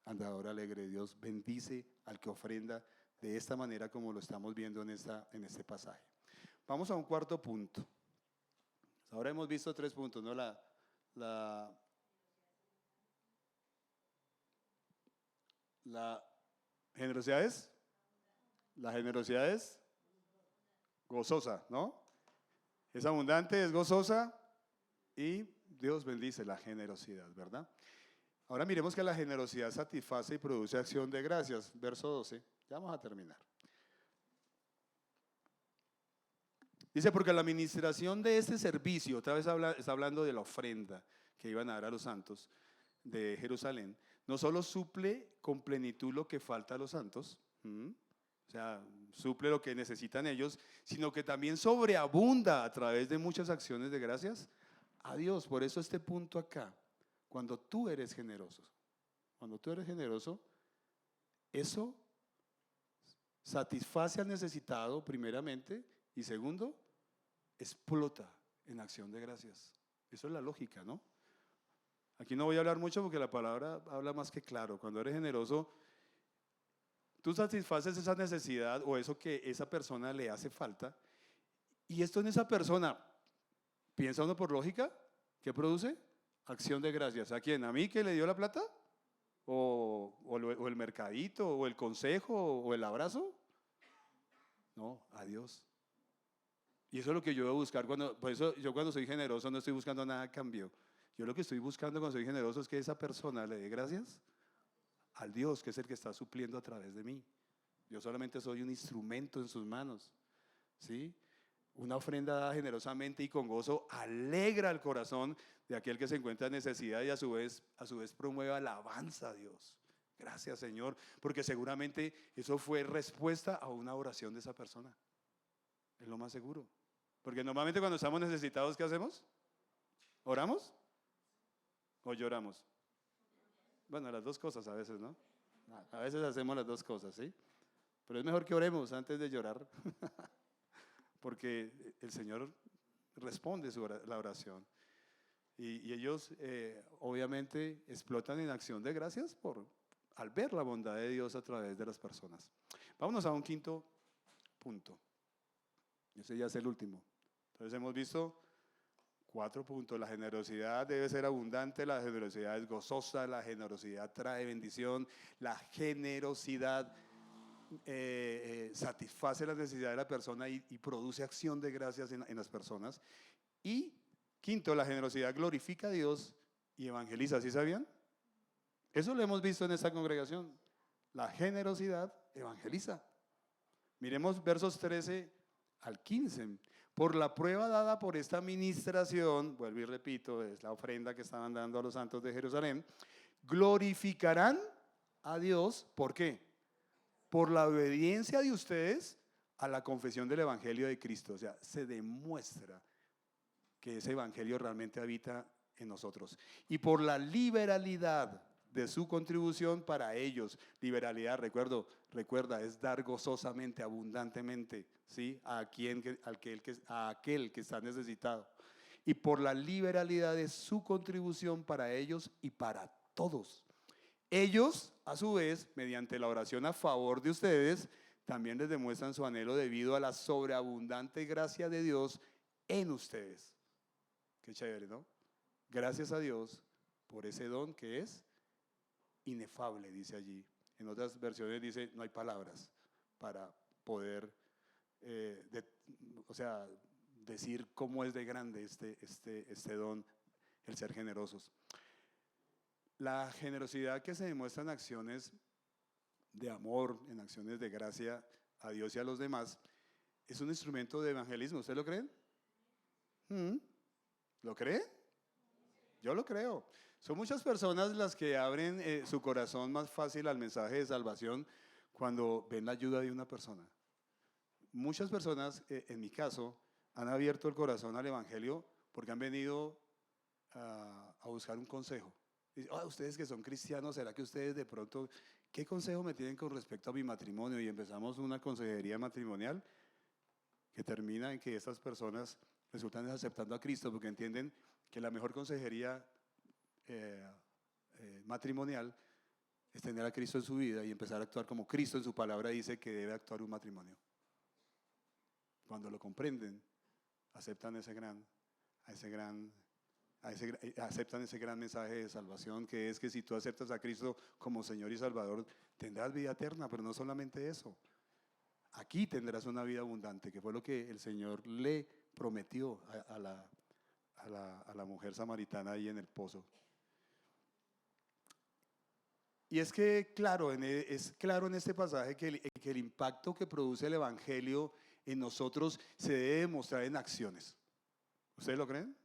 al dador alegre, Dios bendice al que ofrenda de esta manera como lo estamos viendo en este pasaje. Vamos a un cuarto punto. Ahora hemos visto 3 puntos, ¿no? La generosidad es, gozosa, ¿no? Es abundante, es gozosa y Dios bendice la generosidad, ¿verdad? Ahora miremos que la generosidad satisface y produce acción de gracias. Verso 12, ya vamos a terminar. Dice, porque la administración de este servicio, otra vez está hablando de la ofrenda que iban a dar a los santos de Jerusalén, no solo suple con plenitud lo que falta a los santos, o sea, suple lo que necesitan ellos, sino que también sobreabunda a través de muchas acciones de gracias a Dios. Por eso este punto acá, cuando tú eres generoso, eso satisface al necesitado primeramente y segundo, explota en acción de gracias. Eso es la lógica, ¿no? Aquí no voy a hablar mucho porque la palabra habla más que claro. Cuando eres generoso, tú satisfaces esa necesidad o eso que esa persona le hace falta. Y esto en esa persona, piensa uno por lógica, ¿qué produce? Acción de gracias. ¿A quién? ¿A mí que le dio la plata? ¿O el mercadito? ¿O el consejo? ¿O el abrazo? No, a Dios. Y eso es lo que yo voy a buscar. Por eso yo cuando soy generoso no estoy buscando nada a cambio. Yo lo que estoy buscando cuando soy generoso es que esa persona le dé gracias al Dios que es el que está supliendo a través de mí. Yo solamente soy un instrumento en sus manos, ¿sí? Una ofrenda dada generosamente y con gozo alegra el corazón de aquel que se encuentra en necesidad y a su vez promueve alabanza a Dios. Gracias, Señor, porque seguramente eso fue respuesta a una oración de esa persona. Es lo más seguro. Porque normalmente cuando estamos necesitados, ¿qué hacemos? ¿Oramos? ¿O lloramos? Bueno, las dos cosas a veces, ¿no? A veces hacemos las dos cosas, ¿sí? Pero es mejor que oremos antes de llorar, porque el Señor responde la oración. Y ellos obviamente explotan en acción de gracias al ver la bondad de Dios a través de las personas. Vámonos a un quinto punto. Ese ya es el último. Entonces hemos visto 4 puntos. La generosidad debe ser abundante, la generosidad es gozosa, la generosidad trae bendición, la generosidad satisface la necesidad de la persona y produce acción de gracias en las personas. Y quinto, la generosidad glorifica a Dios y evangeliza. ¿Sí sabían? Eso lo hemos visto en esta congregación. La generosidad evangeliza. Miremos versos 13 al 15. Por la prueba dada por esta administración, vuelvo y repito, es la ofrenda que estaban dando a los santos de Jerusalén, glorificarán a Dios. ¿Por qué? Por la obediencia de ustedes a la confesión del Evangelio de Cristo. O sea, se demuestra que ese Evangelio realmente habita en nosotros. Y por la liberalidad de su contribución para ellos. Liberalidad, recuerda, es dar gozosamente, abundantemente, ¿sí? A aquel que está necesitado. Y por la liberalidad de su contribución para ellos y para todos. Ellos, a su vez, mediante la oración a favor de ustedes, también les demuestran su anhelo debido a la sobreabundante gracia de Dios en ustedes. Qué chévere, ¿no? Gracias a Dios por ese don que es inefable, dice allí. En otras versiones dice, no hay palabras para poder, decir cómo es de grande este don, el ser generosos. La generosidad que se demuestra en acciones de amor, en acciones de gracia a Dios y a los demás, es un instrumento de evangelismo. ¿Ustedes lo creen? ¿Lo creen? Yo lo creo. Son muchas personas las que abren su corazón más fácil al mensaje de salvación cuando ven la ayuda de una persona. Muchas personas, en mi caso, han abierto el corazón al evangelio porque han venido a buscar un consejo. Dicen, ustedes que son cristianos, ¿será que ustedes de pronto, qué consejo me tienen con respecto a mi matrimonio? Y empezamos una consejería matrimonial que termina en que estas personas resultan aceptando a Cristo porque entienden que la mejor consejería matrimonial es tener a Cristo en su vida y empezar a actuar como Cristo en su palabra dice que debe actuar un matrimonio. Cuando lo comprenden, aceptan aceptan ese gran mensaje de salvación, que es que si tú aceptas a Cristo como Señor y Salvador, tendrás vida eterna, pero no solamente eso. Aquí tendrás una vida abundante, que fue lo que el Señor le prometió a la mujer samaritana ahí en el pozo. Y es que, claro, es claro en este pasaje que el impacto que produce el Evangelio en nosotros se debe demostrar en acciones. ¿Ustedes lo creen?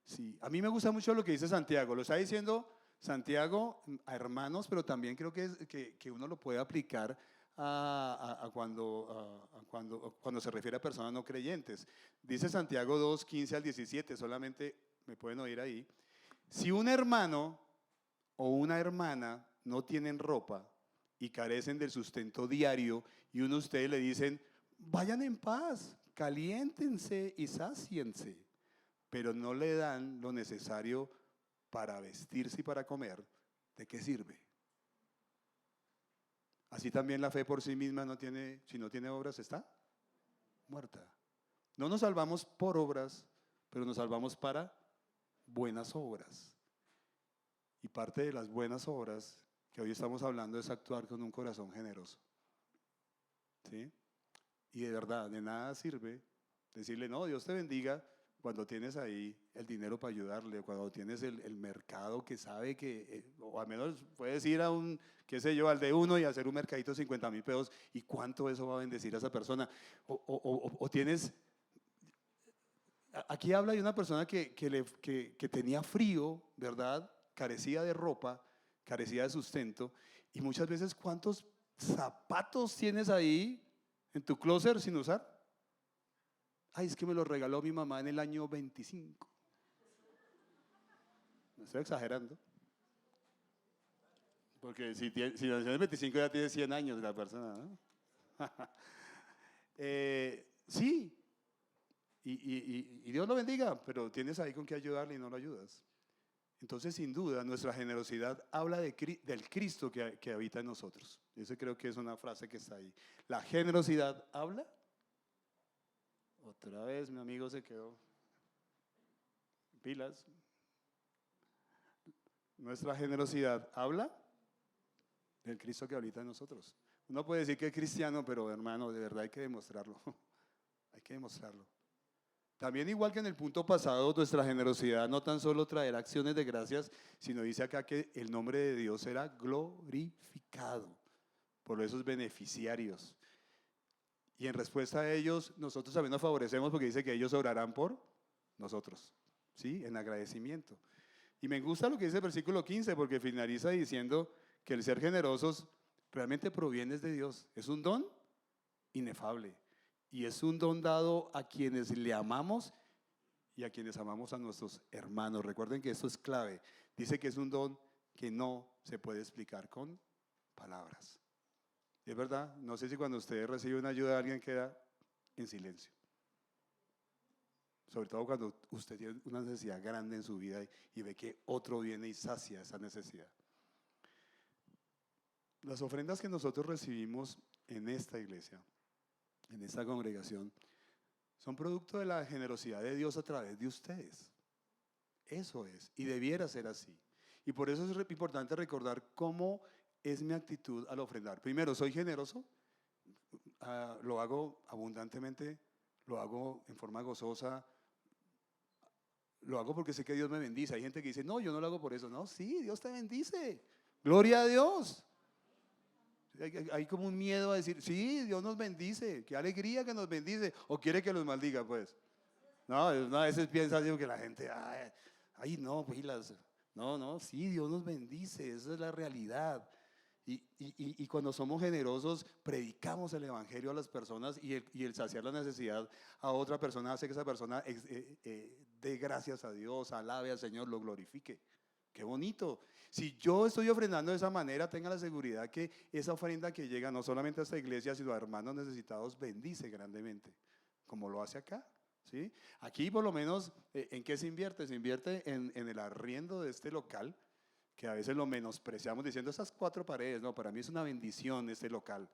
Sí. A mí me gusta mucho lo que dice Santiago. Lo está diciendo Santiago a hermanos, pero también creo que uno lo puede aplicar cuando se refiere a personas no creyentes. Dice Santiago 2, 15 al 17, solamente me pueden oír ahí. Si un hermano o una hermana no tienen ropa y carecen del sustento diario y uno de ustedes le dicen, vayan en paz, caliéntense y sáciense, pero no le dan lo necesario para vestirse y para comer, ¿de qué sirve? Así también la fe por sí misma si no tiene obras, está muerta. No nos salvamos por obras, pero nos salvamos para buenas obras. Y parte de las buenas obras que hoy estamos hablando es actuar con un corazón generoso. ¿Sí? Y de verdad, de nada sirve decirle, no, Dios te bendiga, cuando tienes ahí el dinero para ayudarle, cuando tienes el mercado que sabe que, o al menos puedes ir a un, qué sé yo, al de uno y hacer un mercadito de 50,000 pesos, y cuánto eso va a bendecir a esa persona. O tienes, aquí habla de una persona que tenía frío, ¿verdad? Carecía de ropa, carecía de sustento, y muchas veces, ¿cuántos zapatos tienes ahí en tu closet sin usar? Ay, es que me lo regaló mi mamá en el año 25. No estoy exagerando. Porque si nació en el 25 ya tiene 100 años la persona, ¿no? Sí. Y Dios lo bendiga, pero tienes ahí con qué ayudarle y no lo ayudas. Entonces, sin duda, nuestra generosidad habla del Cristo que habita en nosotros. Esa creo que es una frase que está ahí. La generosidad habla. Otra vez mi amigo se quedó. Pilas. Nuestra generosidad habla del Cristo que habita en nosotros. Uno puede decir que es cristiano, pero hermano, de verdad hay que demostrarlo. Hay que demostrarlo. También, igual que en el punto pasado, nuestra generosidad no tan solo traerá acciones de gracias, sino dice acá que el nombre de Dios será glorificado por esos beneficiarios. Y en respuesta a ellos, nosotros también nos favorecemos porque dice que ellos orarán por nosotros, ¿sí? En agradecimiento. Y me gusta lo que dice el versículo 15 porque finaliza diciendo que el ser generosos realmente proviene de Dios. Es un don inefable y es un don dado a quienes le amamos y a quienes amamos a nuestros hermanos. Recuerden que esto es clave. Dice que es un don que no se puede explicar con palabras. Y es verdad, no sé si cuando usted recibe una ayuda de alguien queda en silencio. Sobre todo cuando usted tiene una necesidad grande en su vida y ve que otro viene y sacia esa necesidad. Las ofrendas que nosotros recibimos en esta iglesia, en esta congregación, son producto de la generosidad de Dios a través de ustedes. Eso es, y debiera ser así. Y por eso es importante recordar cómo es mi actitud al ofrendar. Primero, ¿soy generoso? Lo hago abundantemente, lo hago en forma gozosa, lo hago porque sé que Dios me bendice. Hay gente que dice, no, yo no lo hago por eso. No, sí, Dios te bendice. Gloria a Dios. Hay como un miedo a decir, sí, Dios nos bendice, qué alegría que nos bendice, o quiere que los maldiga, pues. No, a veces piensa así que la gente, no, pilas. No, sí, Dios nos bendice, esa es la realidad. Y cuando somos generosos, predicamos el evangelio a las personas y el saciar la necesidad a otra persona hace que esa persona dé gracias a Dios, alabe al Señor, lo glorifique. Qué bonito. Si yo estoy ofrendando de esa manera, tenga la seguridad que esa ofrenda que llega no solamente a esta iglesia, sino a hermanos necesitados, bendice grandemente, como lo hace acá. ¿Sí? Aquí por lo menos, ¿en qué se invierte? Se invierte en el arriendo de este local, que a veces lo menospreciamos diciendo esas 4 paredes. No, para mí es una bendición este local.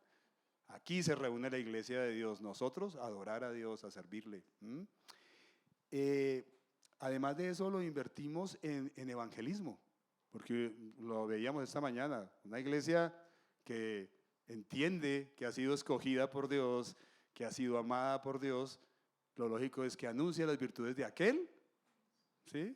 Aquí se reúne la iglesia de Dios, nosotros a adorar a Dios, a servirle. Además de eso lo invertimos en evangelismo, porque lo veíamos esta mañana, una iglesia que entiende que ha sido escogida por Dios, que ha sido amada por Dios. Lo lógico es que anuncia las virtudes de aquel, ¿sí?,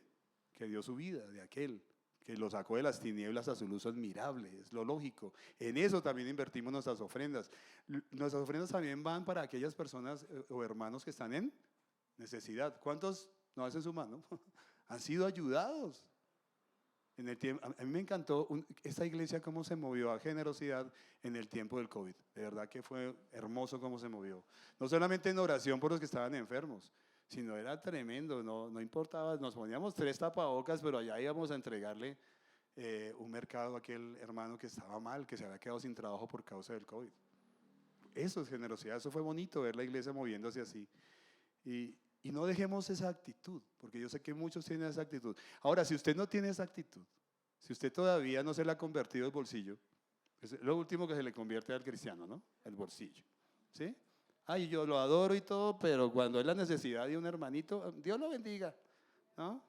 que dio su vida, de aquel que lo sacó de las tinieblas a su luz admirable, es lo lógico. En eso también invertimos nuestras ofrendas. Nuestras ofrendas también van para aquellas personas o hermanos que están en necesidad. ¿Cuántos no hacen su mano? Han sido ayudados. En el tiempo, a mí me encantó esta iglesia cómo se movió a generosidad en el tiempo del COVID. De verdad que fue hermoso cómo se movió. No solamente en oración por los que estaban enfermos, sino era tremendo, no importaba, nos poníamos 3 tapabocas, pero allá íbamos a entregarle un mercado a aquel hermano que estaba mal, que se había quedado sin trabajo por causa del COVID. Eso es generosidad, eso fue bonito ver la iglesia moviéndose así. Y no dejemos esa actitud, porque yo sé que muchos tienen esa actitud. Ahora, si usted no tiene esa actitud, si usted todavía no se le ha convertido el bolsillo, es lo último que se le convierte al cristiano, ¿no? El bolsillo, ¿sí? Ay, yo lo adoro y todo, pero cuando es la necesidad de un hermanito, Dios lo bendiga, ¿no?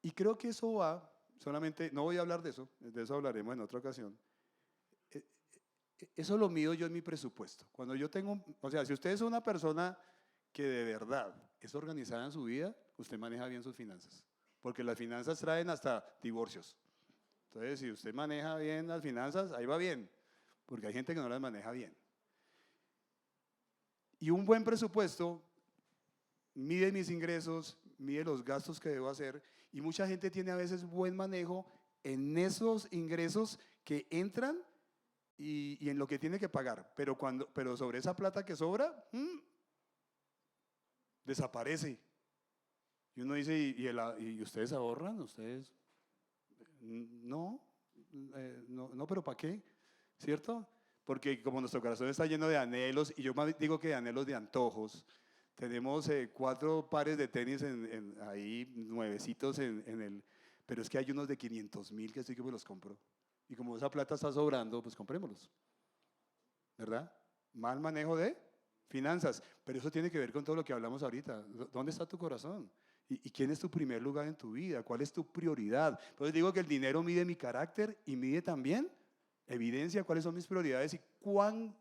Y creo que eso va, solamente, no voy a hablar de eso hablaremos en otra ocasión. Eso lo mido yo en mi presupuesto. Cuando yo tengo, o sea, si usted es una persona que de verdad es organizada en su vida, usted maneja bien sus finanzas. Porque las finanzas traen hasta divorcios. Entonces, si usted maneja bien las finanzas, ahí va bien. Porque hay gente que no las maneja bien. Y un buen presupuesto mide mis ingresos, mide los gastos que debo hacer. Y mucha gente tiene a veces buen manejo en esos ingresos que entran y en lo que tiene que pagar, pero sobre esa plata que sobra, desaparece. Y uno dice, ¿y ustedes ahorran? ¿Ustedes? No, pero ¿para qué? ¿Cierto? Porque como nuestro corazón está lleno de anhelos, y yo más digo que de anhelos de antojos, tenemos 4 pares de tenis ahí, nuevecitos pero es que hay unos de 500,000 que estoy que me los compro. Y como esa plata está sobrando, pues comprémoslos, ¿verdad? Mal manejo de finanzas, pero eso tiene que ver con todo lo que hablamos ahorita. ¿Dónde está tu corazón? ¿Y quién es tu primer lugar en tu vida? ¿Cuál es tu prioridad? Entonces digo que el dinero mide mi carácter y mide también, evidencia cuáles son mis prioridades y cuán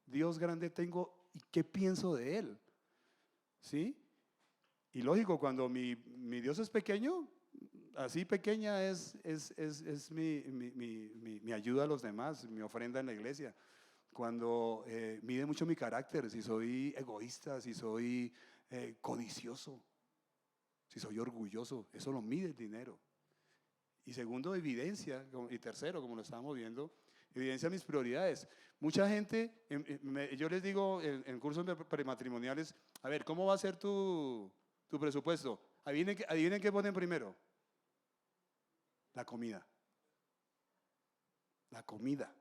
Dios grande tengo y qué pienso de Él. ¿Sí? Y lógico, cuando mi Dios es pequeño, así pequeña es mi ayuda a los demás, mi ofrenda en la iglesia. cuando mide mucho mi carácter, si soy egoísta, si soy codicioso, si soy orgulloso, eso lo mide el dinero. Y segundo, evidencia, y tercero, como lo estábamos viendo, evidencia mis prioridades. Mucha gente, yo les digo en cursos prematrimoniales, a ver, ¿cómo va a ser tu presupuesto? Adivinen qué ponen primero. La comida. La comida.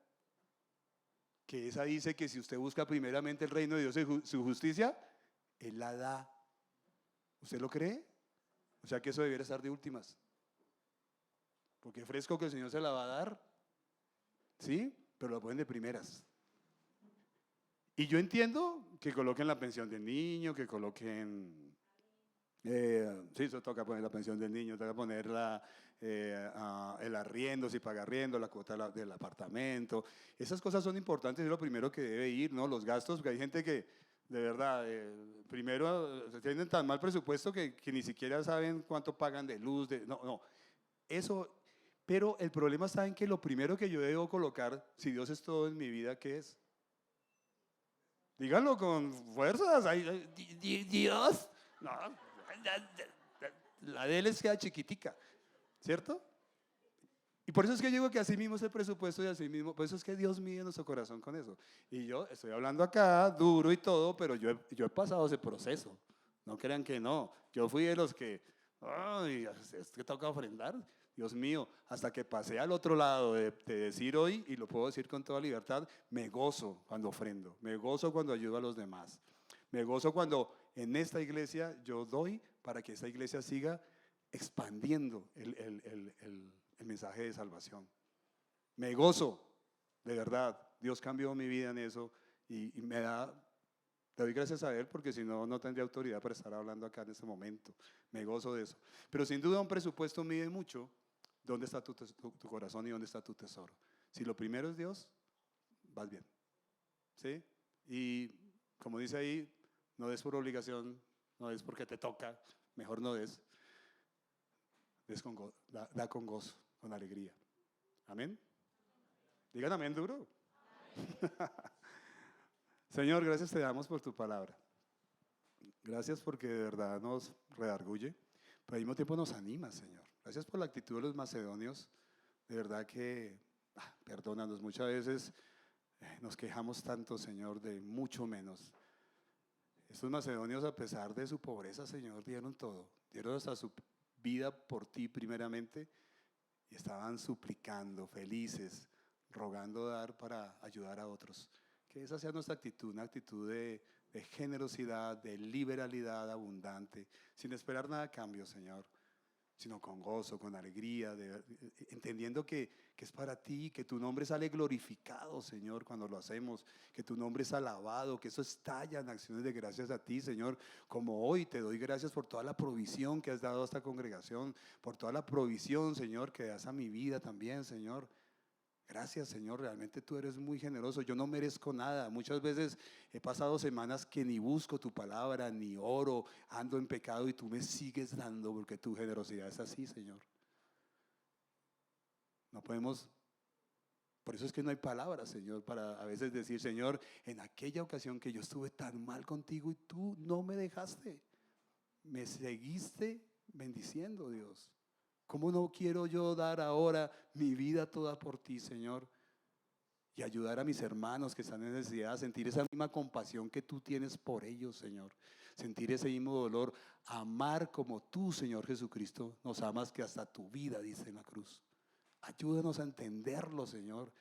Que esa dice que si usted busca primeramente el reino de Dios y su justicia, Él la da. ¿Usted lo cree? O sea que eso debiera estar de últimas. Porque fresco que el Señor se la va a dar, ¿sí? Pero lo ponen de primeras. Y yo entiendo que coloquen la pensión del niño, que coloquen, sí, eso toca poner la pensión del niño, toca poner el arriendo, si paga arriendo, la cuota del apartamento. Esas cosas son importantes, es lo primero que debe ir, ¿no? Los gastos, porque hay gente que, de verdad, primero tienen tan mal presupuesto que ni siquiera saben cuánto pagan de luz, no, eso. Pero el problema está en que lo primero que yo debo colocar, si Dios es todo en mi vida, ¿qué es? Díganlo con fuerzas. Dios. No, la de él es queda chiquitica, ¿cierto? Y por eso es que yo digo que así mismo es el presupuesto y así mismo, por eso es que Dios mide nuestro corazón con eso. Y yo estoy hablando acá duro y todo, pero yo he pasado ese proceso. No crean que no. Yo fui de los que, ay, es que toca ofrendar. Dios mío, hasta que pasé al otro lado de decir hoy, y lo puedo decir con toda libertad, me gozo cuando ofrendo, me gozo cuando ayudo a los demás, me gozo cuando en esta iglesia yo doy para que esta iglesia siga expandiendo el mensaje de salvación. Me gozo, de verdad, Dios cambió mi vida en eso y le doy gracias a Él porque si no, no tendría autoridad para estar hablando acá en este momento. Me gozo de eso. Pero sin duda un presupuesto mide mucho. ¿Dónde está tu corazón y dónde está tu tesoro? Si lo primero es Dios, vas bien. ¿Sí? Y como dice ahí, no des por obligación, no des porque te toca, mejor no des. Da con gozo, con alegría. Amén. Digan amén duro. Señor, gracias te damos por tu palabra. Gracias porque de verdad nos redarguye, pero al mismo tiempo nos anima, Señor. Gracias por la actitud de los macedonios. De verdad que, perdónanos, muchas veces nos quejamos tanto, Señor, de mucho menos. Estos macedonios, a pesar de su pobreza, Señor, dieron todo. Dieron hasta su vida por ti primeramente y estaban suplicando, felices, rogando dar para ayudar a otros. Que esa sea nuestra actitud, una actitud de generosidad, de liberalidad abundante, sin esperar nada a cambio, Señor, sino con gozo, con alegría, entendiendo que es para ti, que tu nombre sale glorificado, Señor, cuando lo hacemos, que tu nombre es alabado, que eso estalla en acciones de gracias a ti, Señor, como hoy te doy gracias por toda la provisión que has dado a esta congregación, por toda la provisión, Señor, que das a mi vida también, Señor. Gracias, Señor, realmente tú eres muy generoso. Yo no merezco nada. Muchas veces he pasado semanas que ni busco tu palabra, ni oro, ando en pecado y tú me sigues dando porque tu generosidad es así, Señor. No podemos, por eso es que no hay palabras, Señor, para a veces decir, Señor, en aquella ocasión que yo estuve tan mal contigo y tú no me dejaste, me seguiste bendiciendo, Dios. ¿Cómo no quiero yo dar ahora mi vida toda por ti, Señor? Y ayudar a mis hermanos que están en necesidad a sentir esa misma compasión que tú tienes por ellos, Señor. Sentir ese mismo dolor, amar como tú, Señor Jesucristo, nos amas que hasta tu vida, dice en la cruz. Ayúdanos a entenderlo, Señor,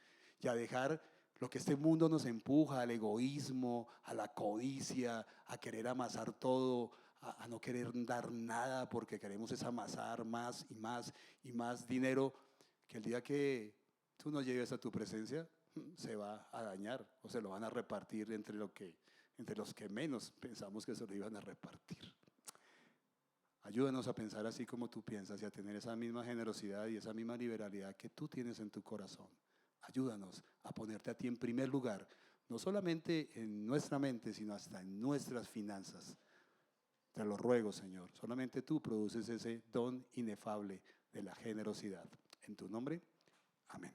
y a dejar lo que este mundo nos empuja, al egoísmo, a la codicia, a querer amasar todo, a no querer dar nada porque queremos es amasar más y más y más dinero, que el día que tú no llegues a tu presencia se va a dañar o se lo van a repartir entre los que menos pensamos que se lo iban a repartir. Ayúdanos a pensar así como tú piensas y a tener esa misma generosidad y esa misma liberalidad que tú tienes en tu corazón. Ayúdanos a ponerte a ti en primer lugar, no solamente en nuestra mente, sino hasta en nuestras finanzas. Te lo ruego, Señor. Solamente tú produces ese don inefable de la generosidad. En tu nombre, amén.